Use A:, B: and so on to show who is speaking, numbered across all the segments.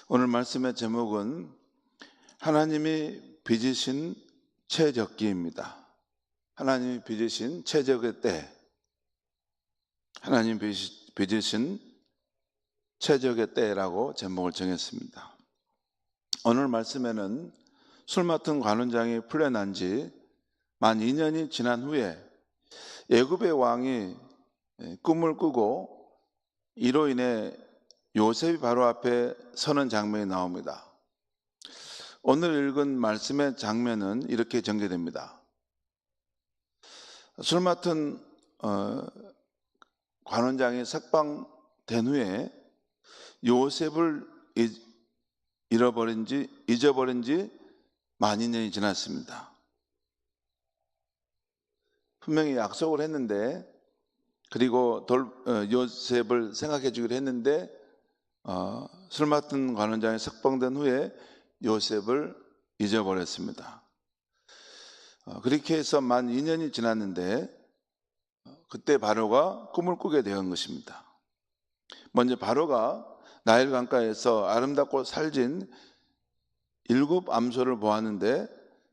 A: 오늘 말씀의 제목은 하나님이 빚으신 최적기입니다. 하나님이 빚으신 최적의 때, 하나님 빚으신 최적의 때라고 제목을 정했습니다. 오늘 말씀에는 술 맡은 관원장이 풀려난 지 만 2년이 지난 후에 애굽의 왕이 꿈을 꾸고 이로 인해 요셉이 바로 앞에 서는 장면이 나옵니다. 오늘 읽은 말씀의 장면은 이렇게 전개됩니다. 술 맡은 관원장이 석방된 후에 요셉을 잊어버린 지 만 2년이 지났습니다. 분명히 약속을 했는데, 그리고 요셉을 생각해 주기로 했는데 술 맡은 관원장이 석방된 후에 요셉을 잊어버렸습니다. 그렇게 해서 만 2년이 지났는데 그때 바로가 꿈을 꾸게 된 것입니다. 먼저 바로가 나일 강가에서 아름답고 살진 7 암소를 보았는데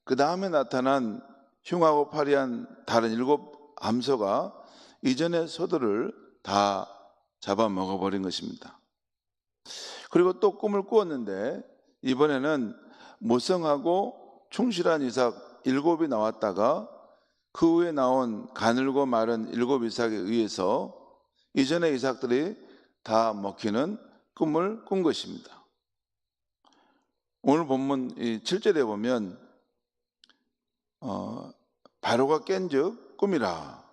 A: 그 다음에 나타난 흉하고 파리한 다른 7 암소가 이전의 소들을 다 잡아먹어버린 것입니다. 그리고 또 꿈을 꾸었는데 이번에는 무성하고 충실한 이삭 7이 나왔다가 그 후에 나온 가늘고 마른 7 이삭에 의해서 이전의 이삭들이 다 먹히는 꿈을 꾼 것입니다. 오늘 본문 7절에 보면 바로가 깬즉 꿈이라,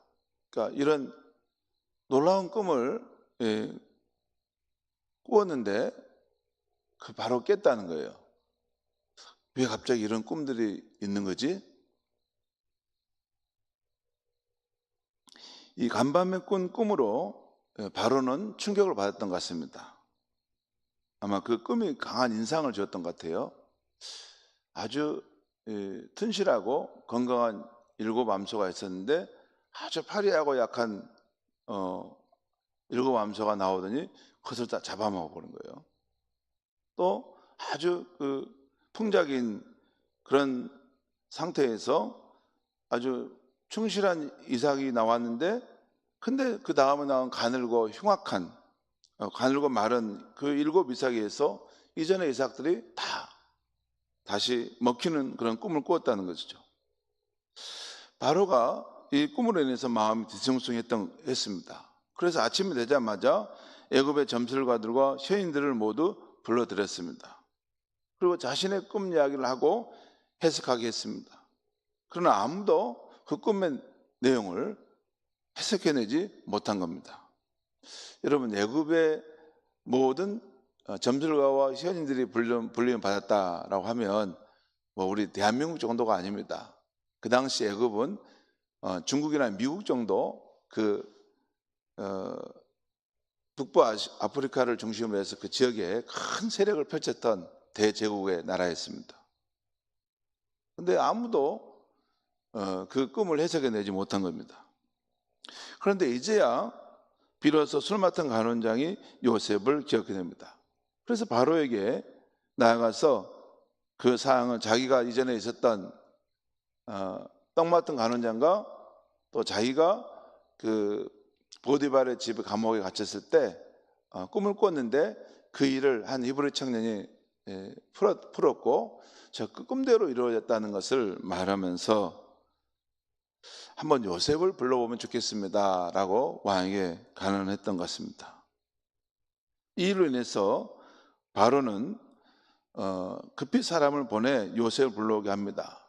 A: 그러니까 이런 놀라운 꿈을 꾸었는데 그 바로 깼다는 거예요. 왜 갑자기 이런 꿈들이 있는 거지? 이 간밤에 꾼 꿈으로 바로는 충격을 받았던 것 같습니다. 아마 그 꿈이 강한 인상을 주었던 것 같아요. 아주 튼실하고 건강한 7 암소가 있었는데 아주 파리하고 약한 7 암소가 나오더니 그것을 다 잡아먹어 버린 거예요. 또 아주 풍작인 그런 상태에서 아주 충실한 이삭이 나왔는데, 근데 그 다음에 나온 가늘고 흉악한 가늘고 마른 그 7 이삭에서 이전의 이삭들이 다 다시 먹히는 그런 꿈을 꾸었다는 것이죠. 바로가 이 꿈으로 인해서 마음이 뒤숭숭했습니다. 그래서 아침이 되자마자 애굽의 점술가들과 여인들을 모두 불러들였습니다. 그리고 자신의 꿈 이야기를 하고 해석하게 했습니다. 그러나 아무도 그 꿈의 내용을 해석해내지 못한 겁니다. 여러분, 애굽의 모든 점술가와 여인들이 불림을 받았다라고 하면 우리 대한민국 정도가 아닙니다. 그 당시 애굽은 중국이나 미국 정도 북부 아프리카를 중심으로 해서 그 지역에 큰 세력을 펼쳤던 대제국의 나라였습니다. 그런데 아무도 그 꿈을 해석해내지 못한 겁니다. 그런데 이제야 비로소 술 맡은 관원장이 요셉을 기억해 냅니다. 그래서 바로에게 나아가서 그 사항을, 자기가 이전에 있었던 떡 맡은 관원장과 또 자기가 그 보디발의 집 감옥에 갇혔을 때 꿈을 꿨는데 그 일을 한 히브리 청년이 풀었고 그 꿈대로 이루어졌다는 것을 말하면서 한번 요셉을 불러보면 좋겠습니다 라고 왕에게 간언했던 것 같습니다. 이 일로 인해서 바로는 급히 사람을 보내 요셉을 불러오게 합니다.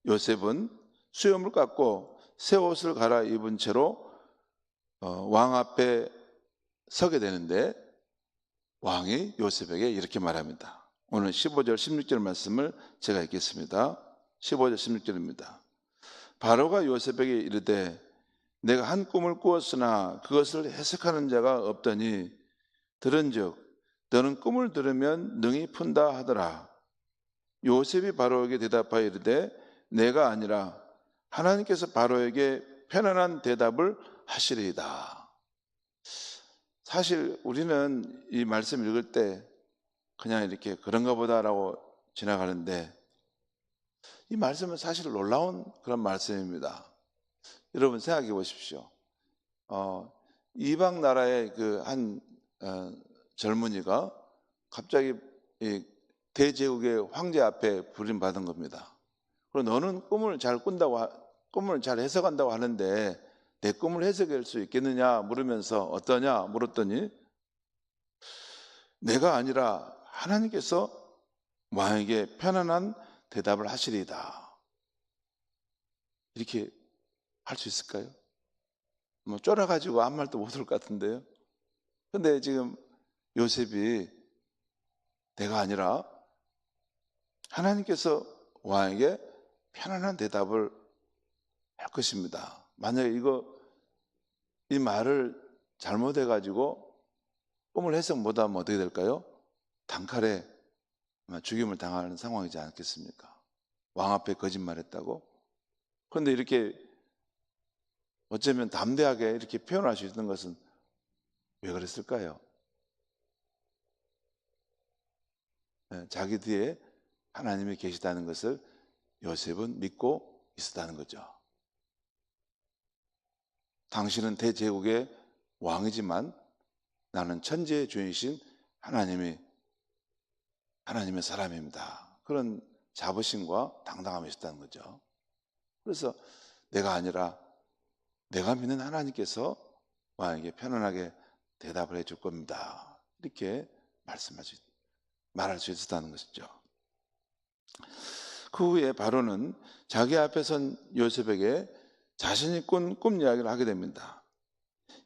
A: 요셉은 수염을 깎고 새 옷을 갈아입은 채로 왕 앞에 서게 되는데 왕이 요셉에게 이렇게 말합니다. 오늘 15절 16절 말씀을 제가 읽겠습니다. 15절 16절입니다. 바로가 요셉에게 이르되 내가 한 꿈을 꾸었으나 그것을 해석하는 자가 없더니 들은즉 너는 꿈을 들으면 능히 푼다 하더라. 요셉이 바로에게 대답하여 이르되 내가 아니라 하나님께서 바로에게 편안한 대답을 하시리이다. 사실 우리는 이 말씀 읽을 때 그냥 이렇게 그런가 보다라고 지나가는데 이 말씀은 사실 놀라운 그런 말씀입니다. 여러분 생각해 보십시오. 이방 나라의 그 한 젊은이가 갑자기 이 대제국의 황제 앞에 부림받은 겁니다. 그리고 너는 꿈을 잘 해석한다고 하는데 내 꿈을 해석할 수 있겠느냐 물으면서 어떠냐 물었더니 내가 아니라 하나님께서 왕에게 편안한 대답을 하시리이다. 이렇게 할 수 있을까요? 뭐 쫄아가지고 아무 말도 못할 것 같은데요. 근데 지금 요셉이 내가 아니라 하나님께서 왕에게 편안한 대답을 할 것입니다. 만약에 이 말을 잘못해가지고 꿈을 해석 못하면 어떻게 될까요? 단칼에 아마 죽임을 당하는 상황이지 않겠습니까? 왕 앞에 거짓말했다고. 그런데 이렇게 어쩌면 담대하게 이렇게 표현할 수 있는 것은 왜 그랬을까요? 자기 뒤에 하나님이 계시다는 것을 요셉은 믿고 있었다는 거죠. 당신은 대제국의 왕이지만 나는 천지의 주인이신 하나님의 사람입니다. 그런 자부심과 당당함이 있었다는 거죠. 그래서 내가 아니라 내가 믿는 하나님께서 왕에게 편안하게 대답을 해줄 겁니다. 이렇게 말할 수 있었다는 것이죠. 그 후에 바로는 자기 앞에 선 요셉에게 자신이 꾼 꿈 이야기를 하게 됩니다.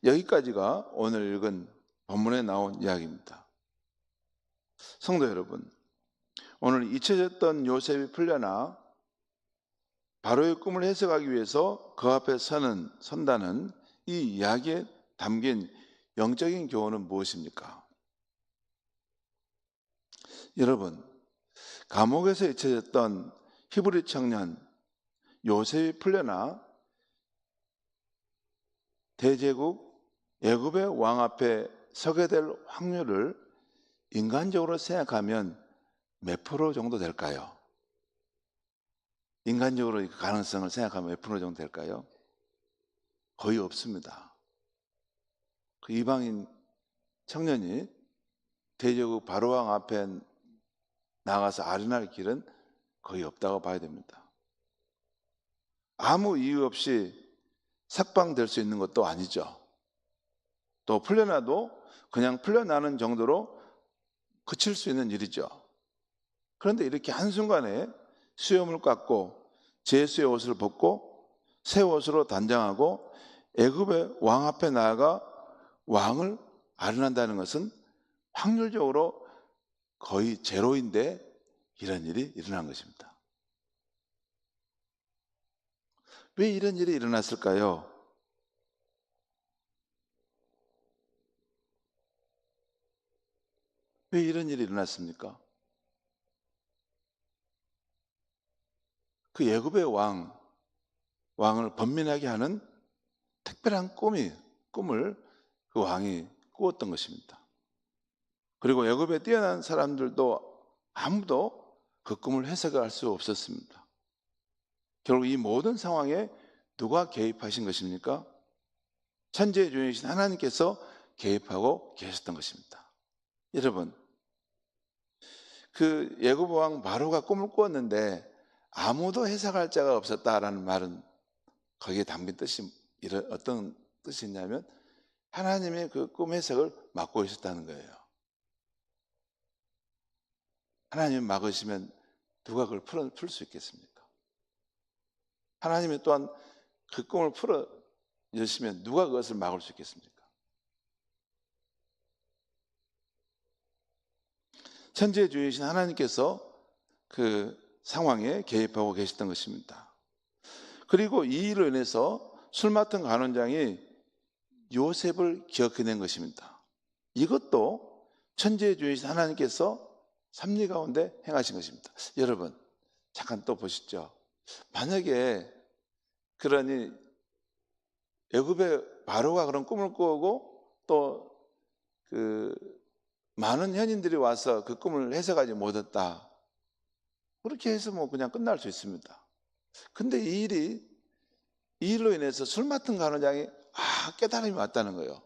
A: 여기까지가 오늘 읽은 본문에 나온 이야기입니다. 성도 여러분, 오늘 잊혀졌던 요셉이 풀려나 바로의 꿈을 해석하기 위해서 그 앞에 선다는 이 이야기에 담긴 영적인 교훈은 무엇입니까? 여러분, 감옥에서 잊혀졌던 히브리 청년 요셉이 풀려나 대제국 애굽의 왕 앞에 서게 될 확률을 인간적으로 생각하면 몇 프로 정도 될까요? 인간적으로 그 가능성을 생각하면 몇 프로 정도 될까요? 거의 없습니다. 그 이방인 청년이 대제국 바로왕 앞에 나가서 아련할 길은 거의 없다고 봐야 됩니다. 아무 이유 없이 석방될 수 있는 것도 아니죠. 또 풀려나도 그냥 풀려나는 정도로 그칠 수 있는 일이죠. 그런데 이렇게 한순간에 수염을 깎고 제수의 옷을 벗고 새 옷으로 단장하고 애굽의 왕 앞에 나아가 왕을 아련한다는 것은 확률적으로 거의 제로인데 이런 일이 일어난 것입니다. 왜 이런 일이 일어났을까요? 왜 이런 일이 일어났습니까? 그 애굽의 왕을 번민하게 하는 특별한 꿈을 그 왕이 꾸었던 것입니다. 그리고 애굽에 뛰어난 사람들도 아무도 그 꿈을 해석할 수 없었습니다. 결국 이 모든 상황에 누가 개입하신 것입니까? 천지의 주인이신 하나님께서 개입하고 계셨던 것입니다. 여러분, 그 애굽 왕 바로가 꿈을 꾸었는데 아무도 해석할 자가 없었다라는 말은 거기에 담긴 뜻이 어떤 뜻이 있냐면 하나님의 그 꿈 해석을 막고 있었다는 거예요. 하나님이 막으시면 누가 그걸 풀 수 있겠습니까? 하나님이 또한 그 꿈을 풀어 주시면 누가 그것을 막을 수 있겠습니까? 천지의 주인이신 하나님께서 그 상황에 개입하고 계셨던 것입니다. 그리고 이 일로 인해서 술 맡은 간원장이 요셉을 기억해낸 것입니다. 이것도 천지의 주인이신 하나님께서 섭리 가운데 행하신 것입니다. 여러분, 잠깐 또 보시죠. 만약에 그러니 애굽의 바로가 그런 꿈을 꾸고 또 그 많은 현인들이 와서 그 꿈을 해석하지 못했다. 그렇게 해서 뭐 그냥 끝날 수 있습니다. 근데 이 일로 인해서 술 맡은 간호장이 깨달음이 왔다는 거예요.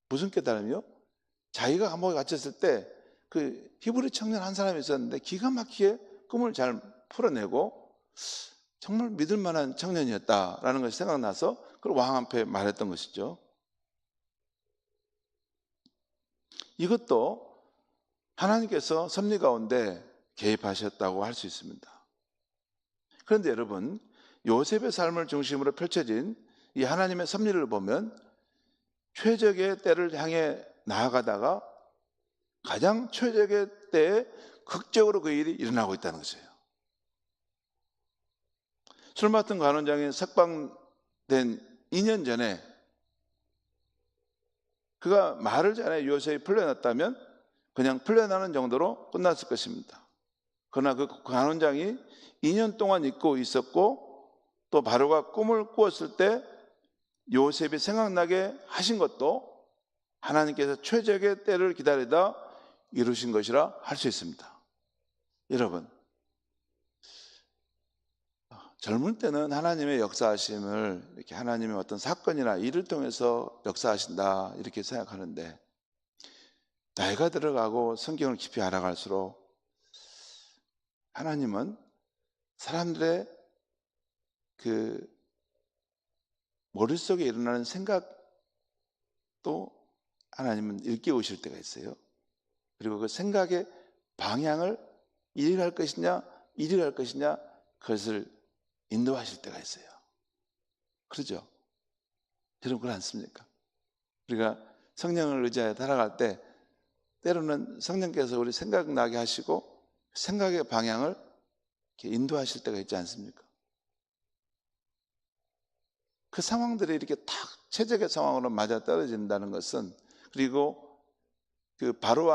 A: 무슨 깨달음이요? 자기가 감옥에 갇혔을 때 그 히브리 청년 한 사람이 있었는데 기가 막히게 꿈을 잘 풀어내고 정말 믿을 만한 청년이었다라는 것이 생각나서 그걸 왕 앞에 말했던 것이죠. 이것도 하나님께서 섭리 가운데 개입하셨다고 할 수 있습니다. 그런데 여러분, 요셉의 삶을 중심으로 펼쳐진 이 하나님의 섭리를 보면 최적의 때를 향해 나아가다가 가장 최적의 때에 극적으로 그 일이 일어나고 있다는 것이에요. 술 맡은 간원장이 석방된 2년 전에 그가 말을 전에 요셉이 풀려났다면 그냥 풀려나는 정도로 끝났을 것입니다. 그러나 그 간원장이 2년 동안 잊고 있었고 또 바로가 꿈을 꾸었을 때 요셉이 생각나게 하신 것도 하나님께서 최적의 때를 기다리다 이루신 것이라 할 수 있습니다. 여러분, 젊을 때는 하나님의 역사하심을 이렇게 하나님의 어떤 사건이나 일을 통해서 역사하신다 이렇게 생각하는데 나이가 들어가고 성경을 깊이 알아갈수록 하나님은 사람들의 그 머릿속에 일어나는 생각도 하나님은 일깨우실 때가 있어요. 그리고 그 생각의 방향을 이리 갈 것이냐 이리 갈 것이냐 그것을 인도하실 때가 있어요. 그러죠? 여러분 그렇지 않습니까? 우리가 성령을 의지하여 살아갈 때 때로는 성령께서 우리 생각나게 하시고 생각의 방향을 이렇게 인도하실 때가 있지 않습니까? 그 상황들이 이렇게 탁 최적의 상황으로 맞아 떨어진다는 것은 그리고 그 바로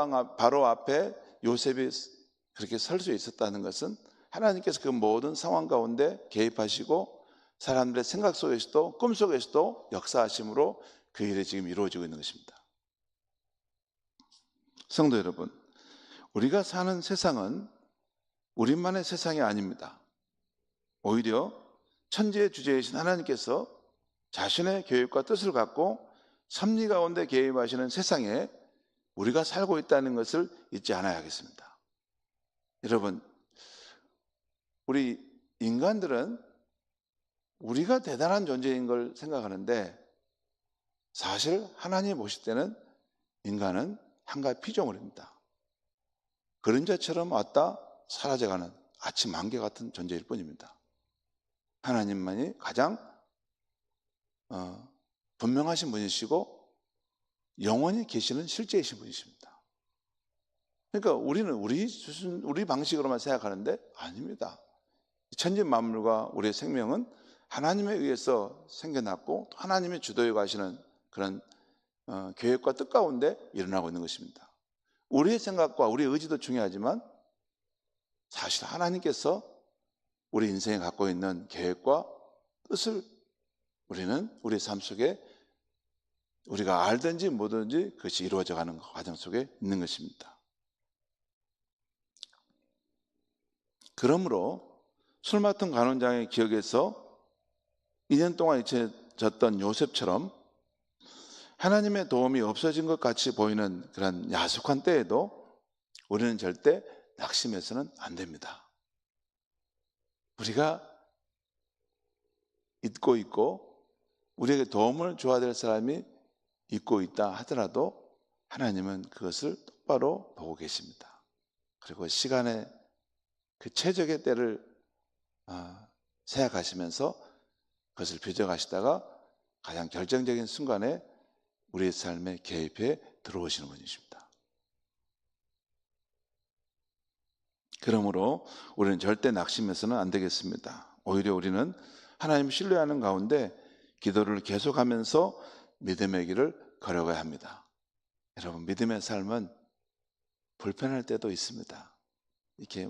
A: 앞에 요셉이 그렇게 설 수 있었다는 것은 하나님께서 그 모든 상황 가운데 개입하시고 사람들의 생각 속에서도 꿈 속에서도 역사하심으로 그 일이 지금 이루어지고 있는 것입니다. 성도 여러분, 우리가 사는 세상은 우리만의 세상이 아닙니다. 오히려 천지의 주제이신 하나님께서 자신의 계획과 뜻을 갖고 섭리 가운데 개입하시는 세상에 우리가 살고 있다는 것을 잊지 않아야 하겠습니다. 여러분, 우리 인간들은 우리가 대단한 존재인 걸 생각하는데 사실 하나님이 보실 때는 인간은 한가위 피조물입니다. 그림자처럼 왔다 사라져가는 아침 안개 같은 존재일 뿐입니다. 하나님만이 가장 분명하신 분이시고 영원히 계시는 실제이신 분이십니다. 그러니까 우리는 우리 방식으로만 생각하는데 아닙니다. 천지 만물과 우리의 생명은 하나님에 의해서 생겨났고 하나님의 주도에 가시는 그런 계획과 뜻 가운데 일어나고 있는 것입니다. 우리의 생각과 우리의 의지도 중요하지만 사실 하나님께서 우리 인생에 갖고 있는 계획과 뜻을 우리는 우리 삶 속에 우리가 알든지 모르든지 그것이 이루어져가는 과정 속에 있는 것입니다. 그러므로 술 맡은 간원장의 기억에서 2년 동안 잊혀졌던 요셉처럼 하나님의 도움이 없어진 것 같이 보이는 그런 야속한 때에도 우리는 절대 낙심해서는 안 됩니다. 우리가 잊고 있고 우리에게 도움을 줘야 될 사람이 잊고 있다 하더라도 하나님은 그것을 똑바로 보고 계십니다. 그리고 시간의 그 최적의 때를 생각하시면서 그것을 빚어가시다가 가장 결정적인 순간에 우리의 삶에 개입해 들어오시는 분이십니다. 그러므로 우리는 절대 낙심해서는 안 되겠습니다. 오히려 우리는 하나님을 신뢰하는 가운데 기도를 계속하면서 믿음의 길을 걸어가야 합니다. 여러분, 믿음의 삶은 불편할 때도 있습니다. 이렇게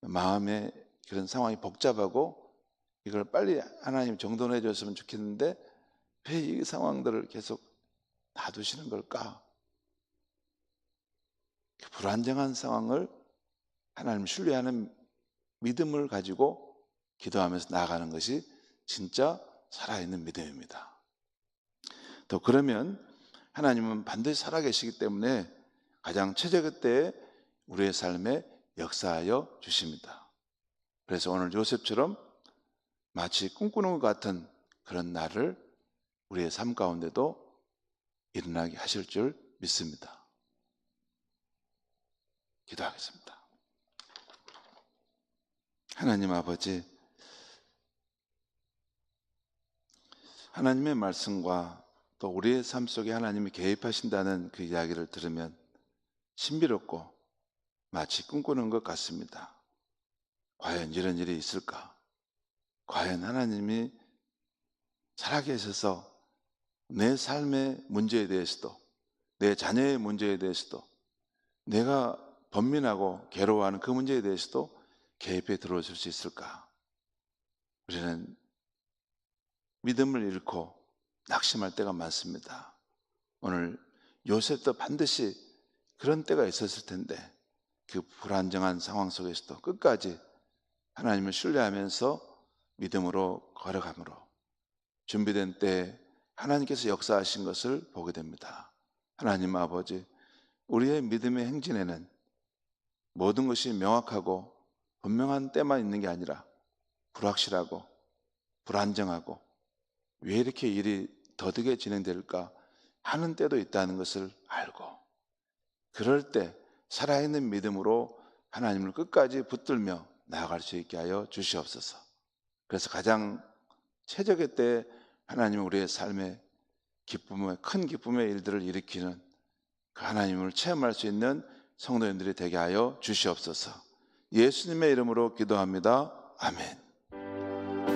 A: 마음의 그런 상황이 복잡하고 이걸 빨리 하나님 정돈해 줬으면 좋겠는데 왜 이 상황들을 계속 놔두시는 걸까? 불안정한 상황을 하나님을 신뢰하는 믿음을 가지고 기도하면서 나아가는 것이 진짜 살아있는 믿음입니다. 또 그러면 하나님은 반드시 살아계시기 때문에 가장 최적의 때에 우리의 삶에 역사하여 주십니다. 그래서 오늘 요셉처럼 마치 꿈꾸는 것 같은 그런 날을 우리의 삶 가운데도 일어나게 하실 줄 믿습니다. 기도하겠습니다. 하나님 아버지, 하나님의 말씀과 또 우리의 삶 속에 하나님이 개입하신다는 그 이야기를 들으면 신비롭고 마치 꿈꾸는 것 같습니다. 과연 이런 일이 있을까? 과연 하나님이 살아계셔서 내 삶의 문제에 대해서도, 내 자녀의 문제에 대해서도, 내가 번민하고 괴로워하는 그 문제에 대해서도 개입해 들어오실 수 있을까? 우리는 믿음을 잃고 낙심할 때가 많습니다. 오늘 요셉도 반드시 그런 때가 있었을 텐데 그 불안정한 상황 속에서도 끝까지 하나님을 신뢰하면서 믿음으로 걸어감으로 준비된 때에 하나님께서 역사하신 것을 보게 됩니다. 하나님 아버지, 우리의 믿음의 행진에는 모든 것이 명확하고 분명한 때만 있는 게 아니라 불확실하고 불안정하고 왜 이렇게 일이 더디게 진행될까 하는 때도 있다는 것을 알고, 그럴 때 살아있는 믿음으로 하나님을 끝까지 붙들며 나아갈 수 있게 하여 주시옵소서. 그래서 가장 최적의 때에 하나님은 우리의 삶에 기쁨의, 큰 기쁨의 일들을 일으키는 그 하나님을 체험할 수 있는 성도님들이 되게 하여 주시옵소서. 예수님의 이름으로 기도합니다. 아멘.